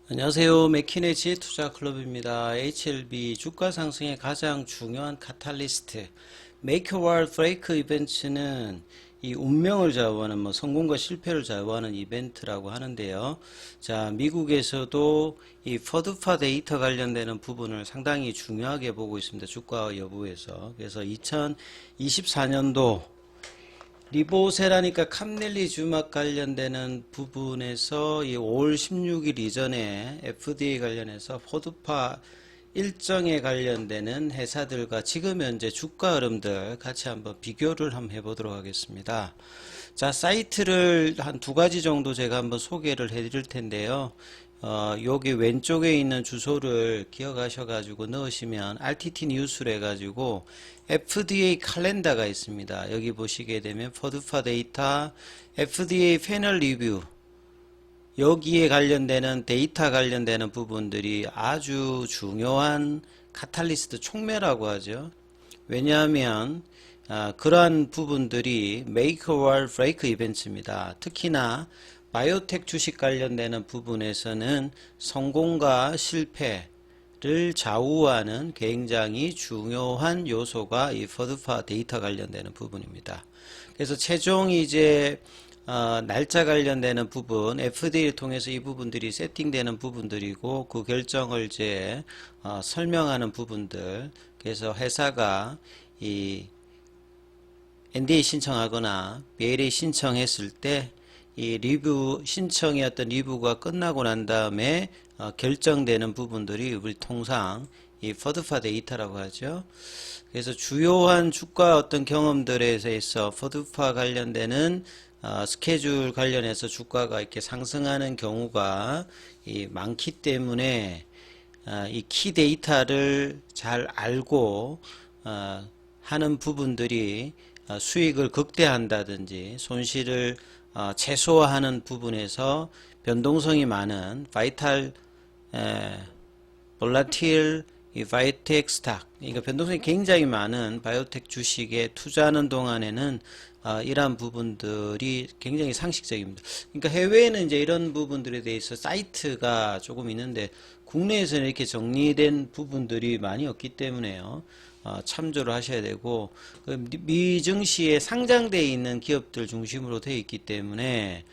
안녕하세요. 맥키네지 투자클럽입니다. HLB 주가 상승의 가장 중요한 카탈리스트 Make or Break 이벤트는 이 운명을 좌우하는 성공과 실패를 좌우하는 이벤트라고 하는데요. 자, 미국에서도 이 퍼드파 데이터 관련되는 부분을 상당히 중요하게 보고 있습니다. 주가 여부에서. 그래서 2024년도 리보세라니까 캄넬리 주막 관련되는 부분에서 이 5월 16일 이전에 FDA 관련해서 포드파 일정에 관련되는 회사들과 지금 현재 주가 흐름들 같이 한번 비교를 한번 해보도록 하겠습니다. 자, 사이트를 한 두 가지 정도 제가 한번 소개를 해드릴 텐데요. 여기 왼쪽에 있는 주소를 기억하셔가지고 넣으시면 RTT 뉴스로 해가지고 FDA 칼렌더가 있습니다. 여기 보시게 되면 퍼드파 데이터, FDA 패널 리뷰, 여기에 관련되는 데이터 관련되는 부분들이 아주 중요한 카탈리스트 촉매라고 하죠. 왜냐하면 그러한 부분들이 make or break 이벤트입니다. 특히나 바이오텍 주식 관련되는 부분에서는 성공과 실패를 좌우하는 굉장히 중요한 요소가 이 퍼드파 데이터 관련되는 부분입니다. 그래서 최종 이제 날짜 관련되는 부분, FDA를 통해서 이 부분들이 세팅되는 부분들이고 그 결정을 이제 설명하는 부분들. 그래서 회사가 이 NDA 신청하거나 BLA 신청했을 때 이 리뷰 신청의 어떤 리뷰가 끝나고 난 다음에 결정되는 부분들이 우리 통상 이 퍼드파 데이터라고 하죠. 그래서 주요한 주가 어떤 경험들에 대해서 퍼드파 관련되는 스케줄 관련해서 주가가 이렇게 상승하는 경우가 많기 때문에 이 키 데이터를 잘 알고 하는 부분들이 수익을 극대화한다든지 손실을 최소화하는 부분에서 변동성이 많은 바이탈 볼라틸 이 바이오텍 스탁, 그러니까 변동성이 굉장히 많은 바이오텍 주식에 투자하는 동안에는 이러한 부분들이 굉장히 상식적입니다. 그러니까 해외에는 이제 이런 부분들에 대해서 사이트가 조금 있는데 국내에서는 이렇게 정리된 부분들이 많이 없기 때문에요. 참조를 하셔야 되고 그 미증시에 상장되어 있는 기업들 중심으로 되어 있기 때문에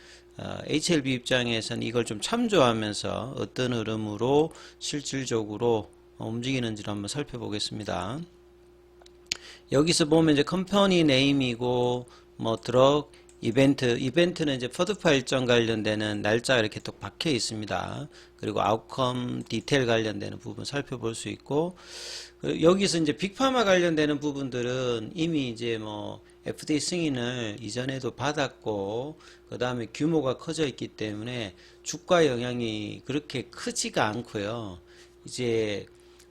HLB 입장에서는 이걸 좀 참조하면서 어떤 흐름으로 실질적으로 움직이는지를 한번 살펴보겠습니다. 여기서 보면 이제 컴퍼니 네임이고 뭐 드럭 이벤트는 이제 퍼드파 일정 관련되는 날짜가 이렇게 또 박혀 있습니다. 그리고 아웃컴 디테일 관련되는 부분 살펴볼 수 있고, 여기서 이제 빅파마 관련되는 부분들은 이미 이제 뭐 FDA 승인을 이전에도 받았고, 그 다음에 규모가 커져 있기 때문에 주가 영향이 그렇게 크지가 않고요. 이제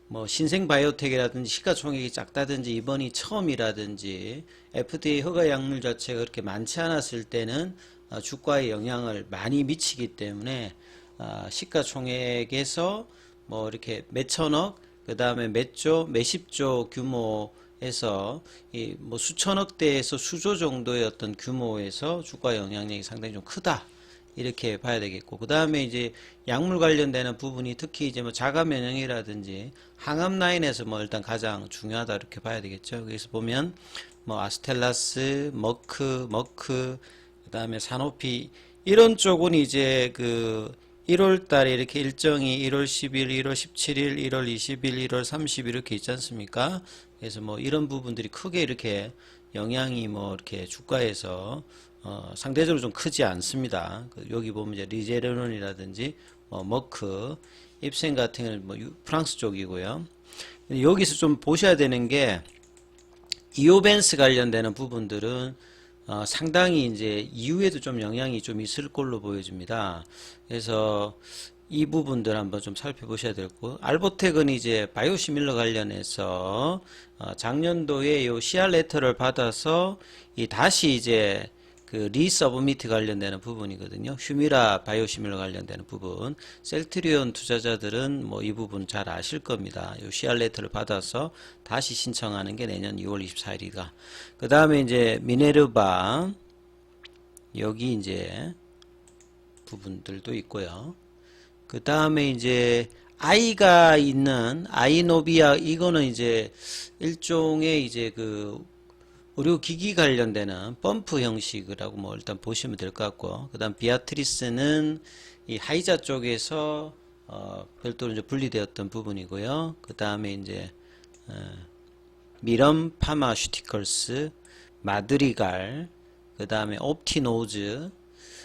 뭐 신생 바이오텍이라든지 시가총액이 작다든지 이번이 처음이라든지 FDA 허가 약물 자체가 그렇게 많지 않았을 때는 주가에 영향을 많이 미치기 때문에 시가총액에서 뭐 이렇게 몇천억, 그 다음에 몇조, 몇십조 규모에서 이 뭐 수천억대에서 수조 정도의 어떤 규모에서 주가 영향력이 상당히 좀 크다. 이렇게 봐야 되겠고, 그 다음에 이제 약물 관련되는 부분이 특히 이제 뭐 자가 면역이라든지 항암 라인에서 뭐 일단 가장 중요하다 이렇게 봐야 되겠죠. 그래서 보면 뭐 아스텔라스, 머크, 그 다음에 사노피 이런 쪽은 이제 그 1월 달에 이렇게 일정이 1월 10일, 1월 17일, 1월 20일, 1월 30일 이렇게 있지 않습니까? 그래서 뭐 이런 부분들이 크게 이렇게 영향이 뭐 이렇게 주가에서 상대적으로 좀 크지 않습니다. 여기 보면 이제 리제르논이라든지 머크, 입센 같은 경우는 뭐 프랑스 쪽이고요. 여기서 좀 보셔야 되는 게 이오벤스 관련되는 부분들은 상당히 이제 이후에도 좀 영향이 좀 있을 걸로 보여집니다. 그래서 이 부분들 한번 좀 살펴보셔야 되고, 알보텍은 이제 바이오시밀러 관련해서 작년도에 요 CR 레터를 받아서 다시 이제 그 리서브미트 관련되는 부분이거든요. 휴미라 바이오시밀러 관련되는 부분. 셀트리온 투자자들은 뭐 이 부분 잘 아실 겁니다. 요 CR 레터를 받아서 다시 신청하는 게 내년 2월 24일이다. 그 다음에 이제 미네르바 여기 이제 부분들도 있고요. 그 다음에 이제 아이가 있는 아이노비아, 이거는 이제 일종의 이제 그 의료기기 관련되는 펌프 형식이라고 뭐 일단 보시면 될 것 같고, 그 다음 비아트리스는 이 하이자 쪽에서 별도로 이제 분리되었던 부분이고요. 그 다음에 이제 미럼 파마슈티컬스, 마드리갈, 그 다음에 옵티노즈,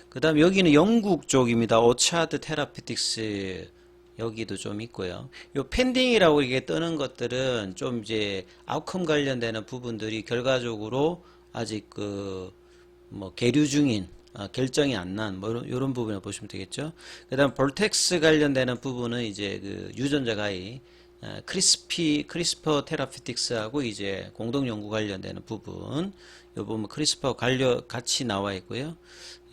그 다음에 여기는 영국 쪽입니다. 오차드 테라피틱스, 여기도 좀 있고요. 요 펜딩이라고 이게 뜨는 것들은 좀 이제 아웃컴 관련되는 부분들이 결과적으로 아직 그 뭐 계류 중인, 결정이 안 난 뭐 이런 부분을 보시면 되겠죠. 그다음 볼텍스 관련되는 부분은 이제 그 유전자 가위 크리스퍼 테라피틱스하고 이제 공동 연구 관련되는 부분, 요 보면 크리스퍼 관련 같이 나와 있고요.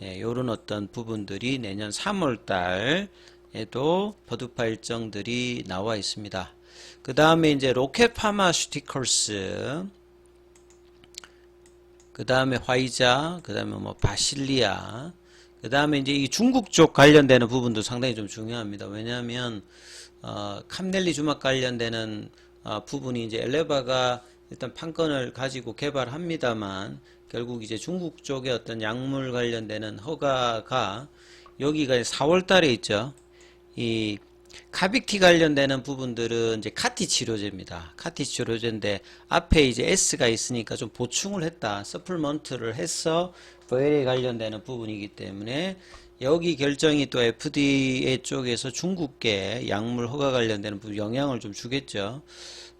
예, 요런 어떤 부분들이 내년 3월 달에도 버드파 일정들이 나와 있습니다. 그 다음에 이제 로켓 파마슈티컬스, 그 다음에 화이자, 그 다음에 뭐 바실리아, 그 다음에 이제 이 중국 쪽 관련되는 부분도 상당히 좀 중요합니다. 왜냐하면 캄넬리 주막 관련되는 부분이 이제 엘레바가 일단 판권을 가지고 개발합니다만, 결국 이제 중국 쪽의 어떤 약물 관련되는 허가가 여기가 4월 달에 있죠. 이 카빅티 관련되는 부분들은 이제 카티 치료제입니다. 카티 치료제인데 앞에 이제 S가 있으니까 좀 보충을 했다. 서플먼트를 해서 VLA 관련되는 부분이기 때문에 여기 결정이 또 FDA 쪽에서 중국계 약물 허가 관련되는 부분 영향을 좀 주겠죠.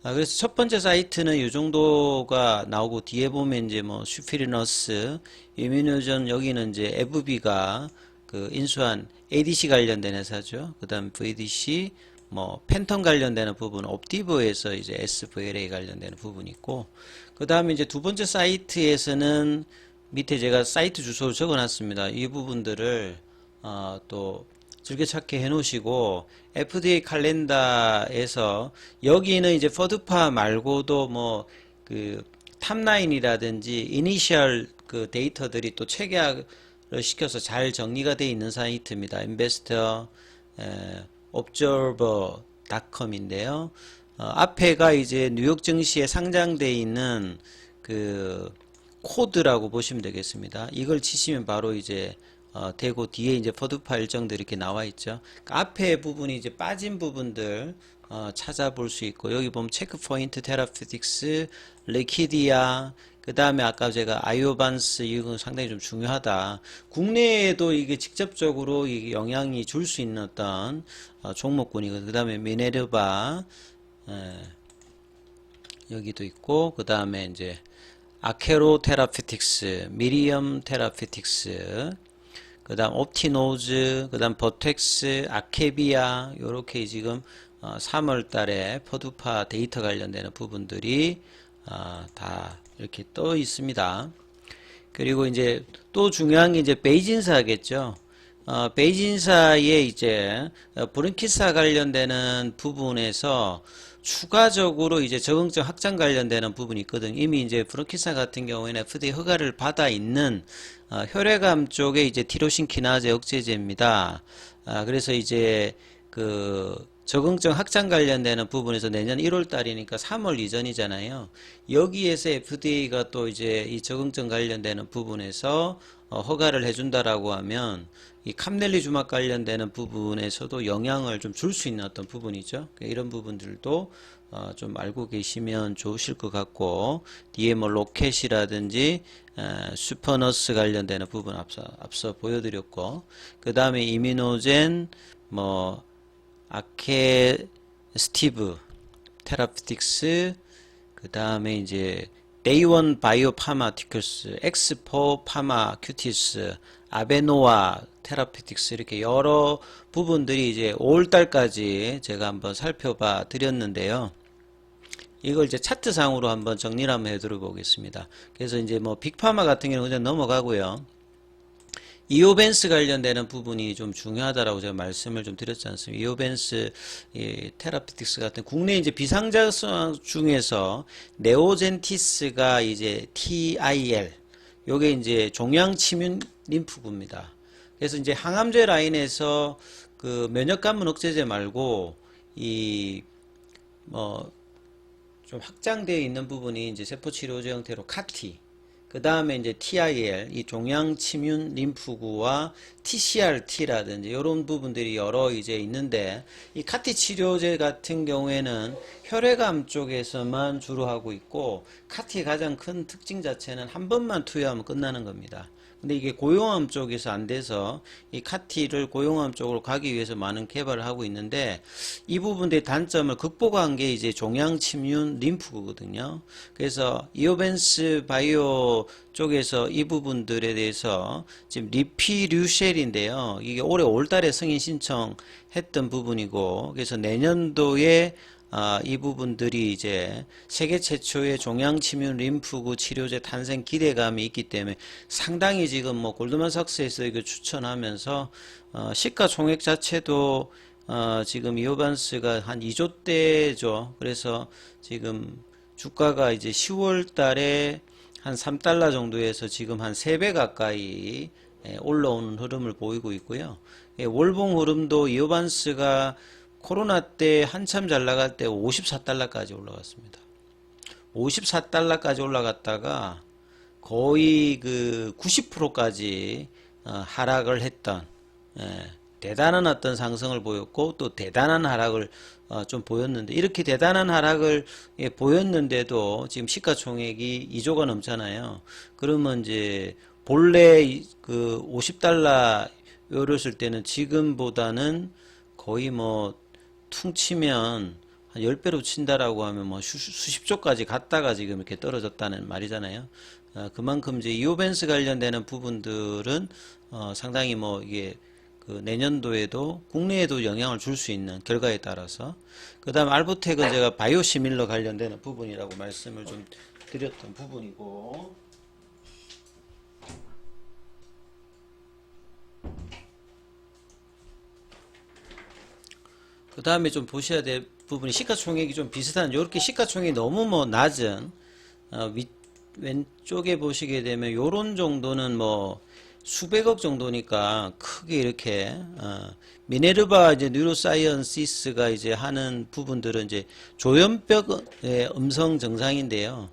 그래서 첫 번째 사이트는 이 정도가 나오고, 뒤에 보면 이제 뭐 슈피리너스, 이뮤노전, 여기는 이제 FB가 그 인수한 ADC 관련된 회사죠. 그 다음 VDC, 뭐 팬텀 관련되는 부분, 옵티브에서 이제 SVLA 관련되는 부분이 있고, 그 다음에 이제 두 번째 사이트에서는 밑에 제가 사이트 주소를 적어놨습니다. 이 부분들을 또 즐겨찾기 해놓으시고, FDA 칼렌다에서 여기는 이제 퍼드파 말고도 뭐 그 탑라인이라든지 이니셜 그 데이터들이 또 체계화를 시켜서 잘 정리가 되어 있는 사이트입니다. 인베스터 observer.com인데요. 앞에가 이제 뉴욕 증시에 상장되어 있는 그 코드라고 보시면 되겠습니다. 이걸 치시면 바로 이제 되고, 뒤에 이제 퍼드파 일정들이 이렇게 나와 있죠. 그러니까 앞에 부분이 이제 빠진 부분들 찾아볼 수 있고, 여기 보면 체크포인트 테라피틱스, 레키디아, 그 다음에 아까 제가 아이오반스, 이건 상당히 좀 중요하다. 국내에도 이게 직접적으로 이 영향이 줄 수 있는 어떤 종목군이거든요. 그 다음에 미네르바, 여기도 있고, 그 다음에 이제 아케로 테라피틱스, 미리엄 테라피틱스, 그 다음 옵티노즈, 그 다음 버텍스, 아케비아, 요렇게 지금 3월 달에 퍼두파 데이터 관련되는 부분들이 다 이렇게 떠 있습니다. 그리고 이제 또 중요한 게 이제 베이진사겠죠. 베이진사의 이제 브론키사 관련되는 부분에서 추가적으로 이제 적응증 확장 관련되는 부분이 있거든요. 이미 이제 브론키사 같은 경우에는 FDA 허가를 받아 있는 혈액암 쪽에 이제 티로신 키나제 억제제입니다. 그래서 이제 그 적응증 확장 관련되는 부분에서 내년 1월 달이니까 3월 이전이잖아요. 여기에서 FDA가 또 이제 이 적응증 관련되는 부분에서 허가를 해준다라고 하면 이 캄넬리 주막 관련되는 부분에서도 영향을 좀 줄 수 있는 어떤 부분이죠. 이런 부분들도 좀 알고 계시면 좋으실 것 같고, 뒤에 뭐 로켓이라든지 슈퍼너스 관련되는 부분 앞서 보여드렸고, 그 다음에 이미노젠, 뭐 아케 스티브 테라피틱스, 그 다음에 이제 데이원 바이오 파마티클스, 엑스포 파마큐티스, 아베노아 테라피틱스, 이렇게 여러 부분들이 이제 5월달까지 제가 한번 살펴봐 드렸는데요. 이걸 이제 차트상으로 한번 정리를 한번 해드려 보겠습니다. 그래서 이제 뭐 빅파마 같은 경우는 그냥 넘어가고요. 이오벤스 관련되는 부분이 좀 중요하다라고 제가 말씀을 좀 드렸지 않습니까? 이오벤스 테라피틱스 같은 국내 이제 비상자성 중에서 네오젠티스가 이제 TIL, 요게 이제 종양 침윤 림프구입니다. 그래서 이제 항암제 라인에서 그 면역감문 억제제 말고 이 뭐 좀 확장되어 있는 부분이 이제 세포치료제 형태로 카티, 그 다음에 이제 TIL, 이 종양침윤 림프구와 TCRT라든지 이런 부분들이 여러 이제 있는데, 이 카티 치료제 같은 경우에는 혈액암 쪽에서만 주로 하고 있고, 카티의 가장 큰 특징 자체는 한 번만 투여하면 끝나는 겁니다. 근데 이게 고용암 쪽에서 안 돼서 이 카티를 고용암 쪽으로 가기 위해서 많은 개발을 하고 있는데, 이 부분의 단점을 극복한 게 이제 종양침윤 림프구거든요. 그래서 이오벤스 바이오 쪽에서 이 부분들에 대해서 지금 리피류쉘인데요. 이게 올해 5월달에 승인 신청했던 부분이고, 그래서 내년도에 이 부분들이 이제 세계 최초의 종양침윤 림프구 치료제 탄생 기대감이 있기 때문에 상당히 지금 뭐 골드만삭스에서 이거 추천하면서 시가총액 자체도 지금 이오반스가 한 2조대죠. 그래서 지금 주가가 이제 10월 달에 한 3달러 정도에서 지금 한 3배 가까이 올라오는 흐름을 보이고 있고요. 월봉 흐름도 이오반스가 코로나 때 한참 잘 나갈 때 54달러까지 올라갔습니다. 54달러까지 올라갔다가 거의 그 90%까지 하락을 했던, 대단한 어떤 상승을 보였고 또 대단한 하락을 좀 보였는데, 이렇게 대단한 하락을 보였는데도 지금 시가총액이 2조가 넘잖아요. 그러면 이제 본래 그 50달러 요랬을 때는 지금보다는 거의 뭐 퉁치면 한 10배로 친다라고 하면 뭐 수십조까지 갔다가 지금 이렇게 떨어졌다는 말이잖아요. 그만큼 이제 이오벤스 관련되는 부분들은 상당히 뭐 이게 그 내년도에도 국내에도 영향을 줄 수 있는 결과에 따라서, 그 다음 알부텍은 제가 바이오시밀러 관련되는 부분이라고 말씀을 좀 드렸던 부분이고, 그 다음에 좀 보셔야 될 부분이 시가총액이 좀 비슷한, 요렇게 시가총액이 너무 뭐 낮은 왼쪽에 보시게 되면 요런 정도는 뭐 수백억 정도니까 크게 이렇게 미네르바 이제 뉴로사이언시스가 이제 하는 부분들은 이제 조현벽의 음성 증상인데요.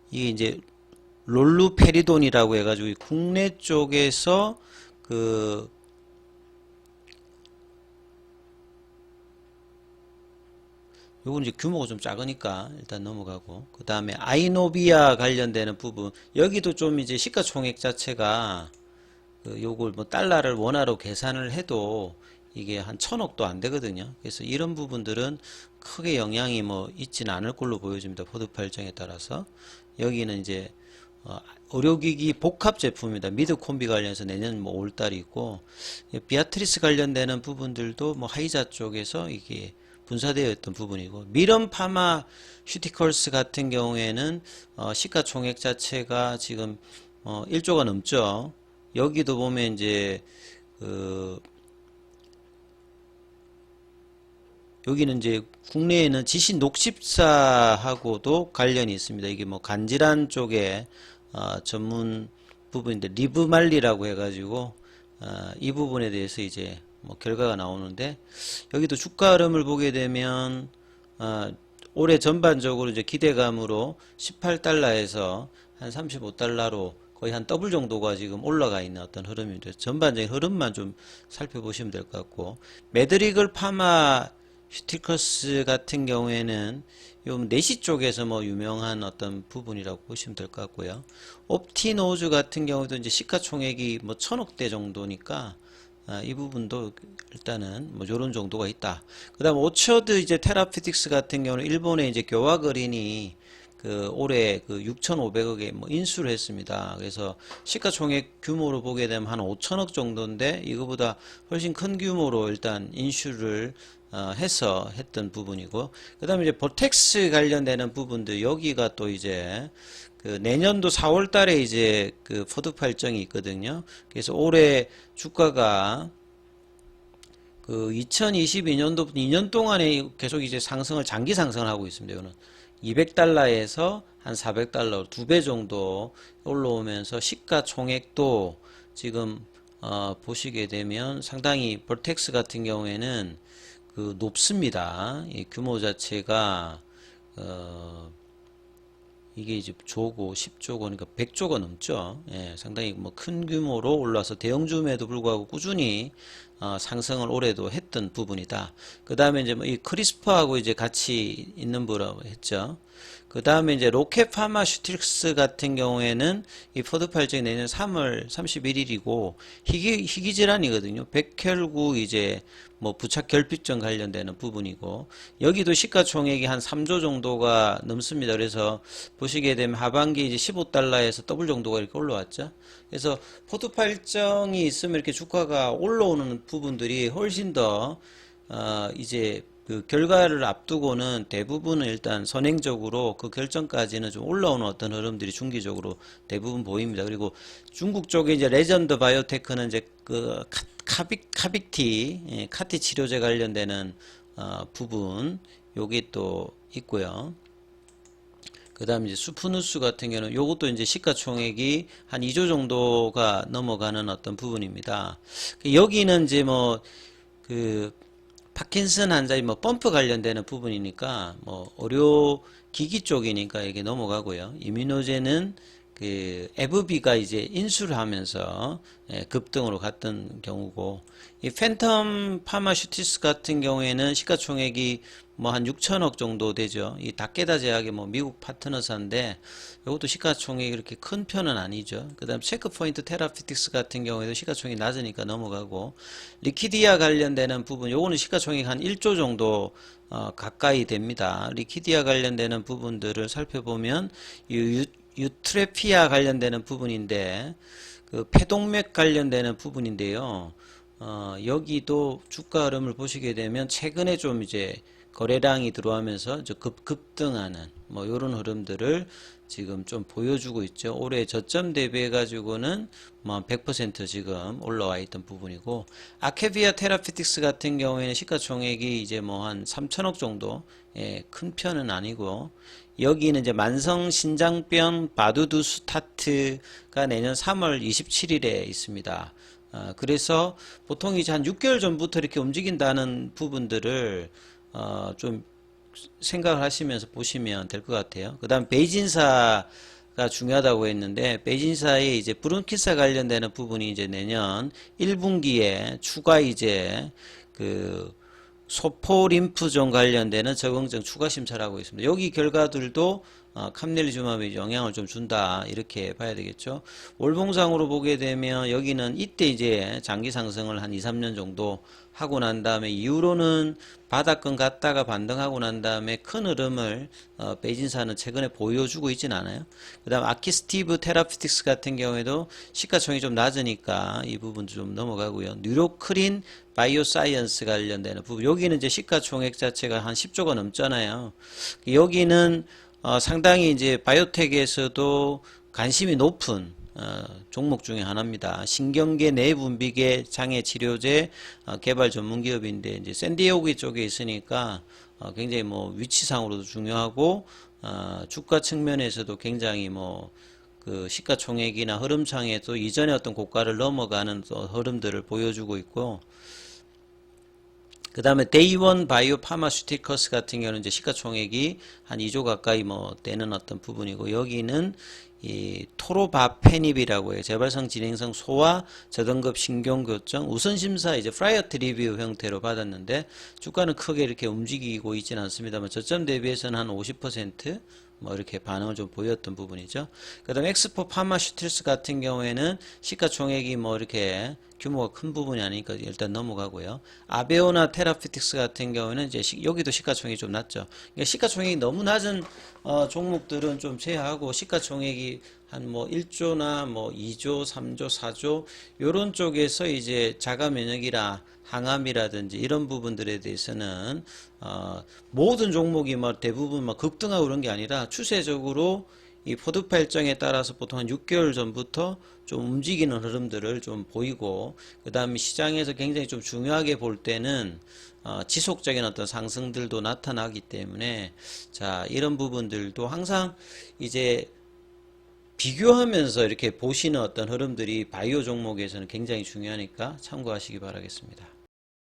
이게 이제 롤루페리돈이라고 해가지고 국내 쪽에서 그 요건 이제 규모가 좀 작으니까 일단 넘어가고, 그 다음에 아이노비아 관련되는 부분, 여기도 좀 이제 시가총액 자체가 요걸 뭐 달러를 원화로 계산을 해도 이게 한 1000억도 안 되거든요. 그래서 이런 부분들은 크게 영향이 뭐 있지는 않을 걸로 보여집니다. 포트폴리오 일정에 따라서. 여기는 이제 의료기기 복합 제품입니다. 미드콤비 관련해서 내년 뭐 5월달이 있고, 비아트리스 관련되는 부분들도 뭐 하이자 쪽에서 이게 분사되어 있던 부분이고, 미럼 파마슈티컬스 같은 경우에는 시가총액 자체가 지금 1조가 넘죠. 여기도 보면 이제 여기는 이제 국내에는 지신 녹십사하고도 관련이 있습니다. 이게 뭐 간질환 쪽에 전문 부분인데 리브말리라고 해가지고 이 부분에 대해서 이제 뭐 결과가 나오는데, 여기도 주가 흐름을 보게 되면 올해 전반적으로 이제 기대감으로 18달러에서 한 35달러로 거의 한 더블 정도가 지금 올라가 있는 어떤 흐름인데, 전반적인 흐름만 좀 살펴보시면 될 것 같고, 메드리글 파마슈티커스 같은 경우에는 요 내시 쪽에서 뭐 유명한 어떤 부분이라고 보시면 될 것 같고요. 옵티노즈 같은 경우도 이제 시가총액이 뭐 1000억대 정도니까 이 부분도 일단은 뭐 요런 정도가 있다. 그 다음 오처드 이제 테라피틱스 같은 경우는 일본의 이제 교화거린이 그 올해 그 6,500억에 뭐 인수를 했습니다. 그래서 시가총액 규모로 보게 되면 한 5천억 정도인데, 이거보다 훨씬 큰 규모로 일단 인수를 해서 했던 부분이고, 그 다음에 이제 보텍스 관련되는 부분들, 여기가 또 이제 그 내년도 4월 달에 이제 그 포트폴리오 일정이 있거든요. 그래서 올해 주가가 그 2022년도 2년 동안에 계속 이제 상승을, 장기 상승을 하고 있습니다. 이거는 200달러에서 한 400달러 2배 정도 올라오면서 시가총액도 지금 보시게 되면 상당히 벌텍스 같은 경우에는 높습니다. 이 규모 자체가 이게 이제 조고 10조고 그러니까 100조가 넘죠. 예, 상당히 뭐 큰 규모로 올라서 대형주임에도 불구하고 꾸준히 상승을 올해도 했던 부분이다. 그 다음에 이제 뭐 이 크리스퍼하고 이제 같이 있는 부라고 했죠. 그 다음에 이제 로켓 파마슈틱스 같은 경우에는 이 포드 팔정이 내년 3월 31일이고 희귀 질환이거든요. 백혈구 이제 뭐 부착 결핍증 관련되는 부분이고 여기도 시가총액이 한 3조 정도가 넘습니다. 그래서 보시게 되면 하반기 이제 15달러에서 더블 정도가 이렇게 올라왔죠. 그래서 포드 팔정이 있으면 이렇게 주가가 올라오는 부분들이 훨씬 더 이제 그 결과를 앞두고는 대부분은 일단 선행적으로 그 결정까지는 좀 올라오는 어떤 흐름들이 중기적으로 대부분 보입니다. 그리고 중국 쪽에 이제 레전드 바이오테크는 이제 그 카빅티, 카티 치료제 관련되는 부분 여기 또 있고요. 그 다음에 이제 수프누스 같은 경우는 요것도 이제 시가총액이 한 2조 정도가 넘어가는 어떤 부분입니다. 여기는 이제 뭐 파킨슨 환자의 뭐 펌프 관련되는 부분이니까 뭐 의료 기기 쪽이니까 이게 넘어가고요. 이뮤노제는 에브비가 이제 인수를 하면서 급등으로 갔던 경우고 이 팬텀 파마슈티스 같은 경우에는 시가총액이 뭐 한 6천억 정도 되죠. 이 다케다 제약의 뭐 미국 파트너사인데 이것도 시가총액이 그렇게 큰 편은 아니죠. 그 다음 체크포인트 테라피틱스 같은 경우에도 시가총액이 낮으니까 넘어가고 리퀴디아 관련되는 부분 요거는 시가총액 한 1조 정도 가까이 됩니다. 리퀴디아 관련되는 부분들을 살펴보면 유트레피아 관련되는 부분인데 그 폐동맥 관련되는 부분인데요. 여기도 주가 흐름을 보시게 되면 최근에 좀 이제 거래량이 들어오면서 급등하는 뭐 이런 흐름들을 지금 좀 보여주고 있죠. 올해 저점 대비해 가지고는 뭐 100% 지금 올라와 있던 부분이고 아케비아 테라피틱스 같은 경우에는 시가총액이 이제 뭐 한 3천억 정도 큰 편은 아니고 여기는 이제 만성 신장병 바두두스타트가 내년 3월 27일에 있습니다. 그래서 보통 이제 한 6개월 전부터 이렇게 움직인다는 부분들을 좀 생각을 하시면서 보시면 될 것 같아요. 그 다음 베이진사가 중요하다고 했는데 베이진사에 이제 브론키사 관련되는 부분이 이제 내년 1분기에 추가 이제 소포림프종 관련되는 적응증 추가 심사를 하고 있습니다. 여기 결과들도 캄넬리주맘에 영향을 좀 준다 이렇게 봐야 되겠죠. 월봉상으로 보게 되면 여기는 이때 이제 장기 상승을 한 2, 3년 정도 하고 난 다음에 이후로는 바닥권 갔다가 반등하고 난 다음에 큰 흐름을 베이진사는 최근에 보여주고 있진 않아요. 그 다음 아키스티브 테라피틱스 같은 경우에도 시가총액이 좀 낮으니까 이 부분도 좀 넘어가고요. 뉴로크린 바이오사이언스 관련되는 부분 여기는 이제 시가총액 자체가 한 10조가 넘잖아요. 여기는 상당히 이제 바이오텍에서도 관심이 높은 종목 중에 하나입니다. 신경계 내분비계 장애 치료제 개발 전문 기업인데 이제 샌디에고 쪽에 있으니까 굉장히 뭐 위치상으로도 중요하고 주가 측면에서도 굉장히 뭐 시가총액이나 흐름상에도 이전의 어떤 고가를 넘어가는 흐름들을 보여주고 있고 그 다음에 데이원 바이오 파마슈티커스 같은 경우는 이제 시가총액이 한 2조 가까이 뭐 되는 어떤 부분이고 여기는 이 토로바페닙이라고 해요. 재발성 진행성 소아 저등급 신경교정 우선심사 이제 프라이어티 리뷰 형태로 받았는데 주가는 크게 이렇게 움직이고 있지는 않습니다만 저점 대비해서는 한 50% 뭐 이렇게 반응을 좀 보였던 부분이죠. 그 다음 엑스포 파마슈틸스 같은 경우에는 시가총액이 뭐 이렇게 규모가 큰 부분이 아니니까 일단 넘어가고요. 아베오나 테라피틱스 같은 경우에는 이제 여기도 시가총액이 좀 낮죠. 그러니까 시가총액이 너무 낮은 종목들은 좀 제외하고 시가총액이 한 뭐 1조나 뭐 2조, 3조, 4조 요런 쪽에서 이제 자가 면역이라 항암이라든지 이런 부분들에 대해서는 모든 종목이 뭐 대부분 막 급등하고 그런 게 아니라 추세적으로 이 포트폴리오 일정에 따라서 보통 한 6개월 전부터 좀 움직이는 흐름들을 좀 보이고 그 다음에 시장에서 굉장히 좀 중요하게 볼 때는 지속적인 어떤 상승들도 나타나기 때문에 자 이런 부분들도 항상 이제 비교하면서 이렇게 보시는 어떤 흐름들이 바이오 종목에서는 굉장히 중요하니까 참고하시기 바라겠습니다.